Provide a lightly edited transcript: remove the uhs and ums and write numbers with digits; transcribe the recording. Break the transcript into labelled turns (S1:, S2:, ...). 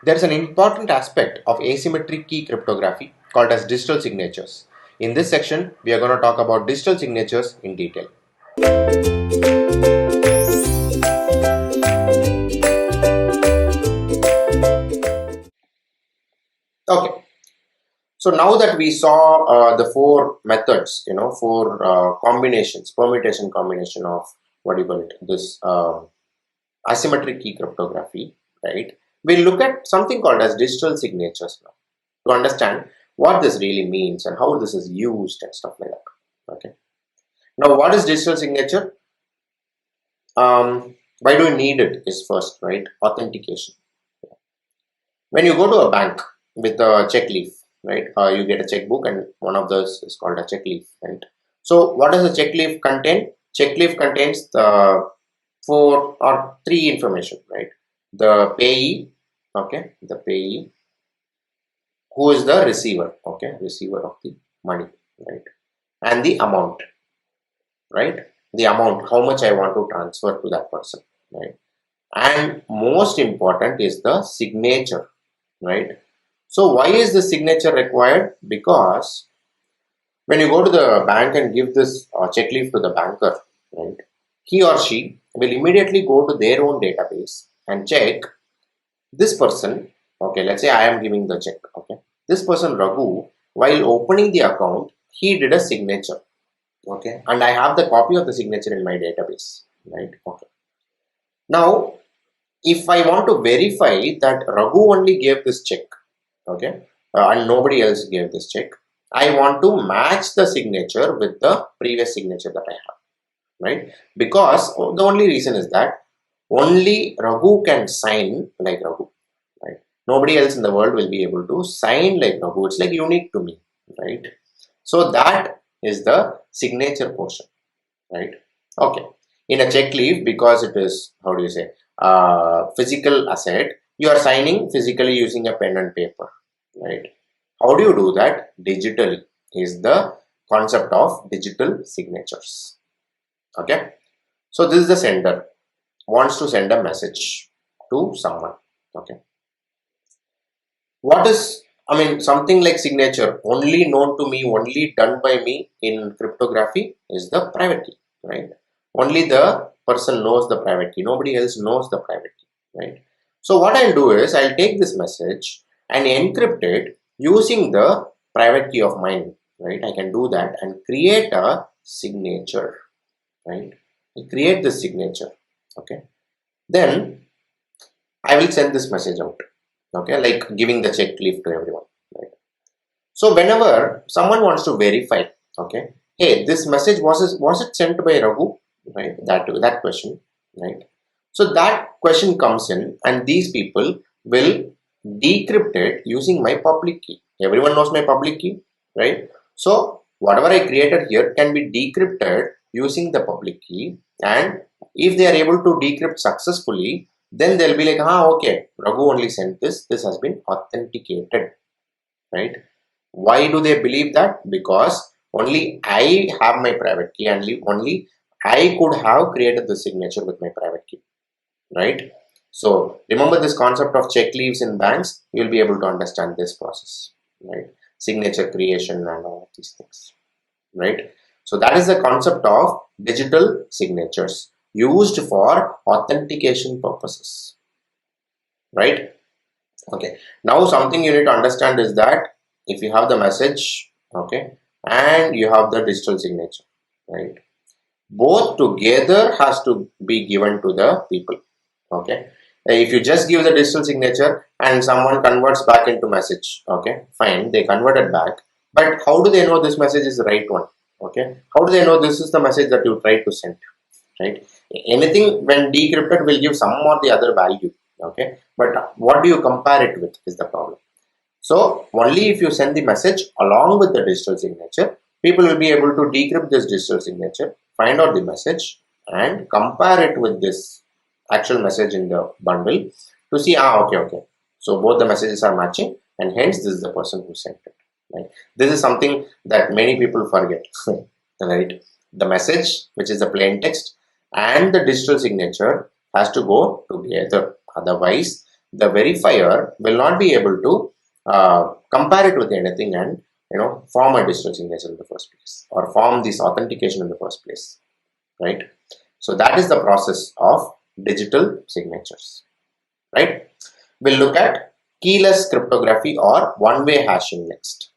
S1: There is an important aspect of asymmetric key cryptography called as digital signatures. In this section, we are going to talk about digital signatures in detail. Okay, so now that we saw the four methods, four combinations, permutation combination of what do you call it, this asymmetric key cryptography, right? We'll look at something called as digital signatures now to understand what this really means and how this is used and stuff like that. Okay. Now, what is digital signature? Why do we need it is first, right? Authentication. When you go to a bank with a check leaf, right? You get a checkbook and one of those is called a check leaf, right? So what does the check leaf contain? Check leaf contains the four or three information, right? The payee, okay, the payee, who is the receiver, okay, receiver of the money, right? And the amount, right? The amount, how much I want to transfer to that person, right? And most important is the signature, right? So why is the signature required? Because when you go to the bank and give this check leaf to the banker, right, he or she will immediately go to their own database and check this person. Okay, let's say I am giving the check. Okay, this person Raghu, while opening the account, he did a signature. Okay, and I have the copy of the signature in my database, right? Okay, now if I want to verify that Raghu only gave this check, okay, and nobody else gave this check, I want to match the signature with the previous signature that I have, right? Because the only reason is that only Raghu can sign like Raghu, right? Nobody else in the world will be able to sign like Raghu. It's like unique to me, right? So that is the signature portion, right? Okay. In a check leaf, because it is, how do you say, physical asset, you are signing physically using a pen and paper, right? How do you do that? Digitally is the concept of digital signatures. Okay. So this is the sender wants to send a message to someone. Okay. What is, I mean, something like signature only known to me, only done by me in cryptography is the private key, right? Only the person knows the private key. Nobody else knows the private key, right? So what I'll do is I'll take this message and encrypt it using the private key of mine, right? I can do that and create a signature, right? I'll create this signature, okay? Then I will send this message out, okay? Like giving the check leaf to everyone, right? So whenever someone wants to verify, okay, hey, this message was it sent by Raghu, right? That question, right? So that question comes in, and these people will decrypt it using my public key. Everyone knows my public key, right? So whatever I created here can be decrypted using the public key, and if they are able to decrypt successfully, then they'll be like, okay, Raghu only sent this. This has been authenticated, right? Why do they believe that? Because only I have my private key, and only I could have created the signature with my private key, right? So remember this concept of check leaves in banks, you'll be able to understand this process, right? Signature creation and all of these things, right? So that is the concept of digital signatures used for authentication purposes, right? Okay, now something you need to understand is that if you have the message, okay, and you have the digital signature, right, both together has to be given to the people. Okay, if you just give the digital signature and someone converts back into message, okay, fine, they converted back, but how do they know this message is the right one? Okay, how do they know this is the message that you tried to send, right? Anything when decrypted will give some or the other value, okay, but what do you compare it with is the problem. So only if you send the message along with the digital signature, people will be able to decrypt this digital signature, find out the message, and compare it with this actual message in the bundle to see, okay. So both the messages are matching, and hence this is the person who sent it. Right? This is something that many people forget. Right? The message, which is the plain text, and the digital signature has to go together. Otherwise, the verifier will not be able to compare it with anything and form a digital signature in the first place, or form this authentication in the first place, right? So that is the process of digital signatures, right? We'll look at keyless cryptography or one-way hashing next.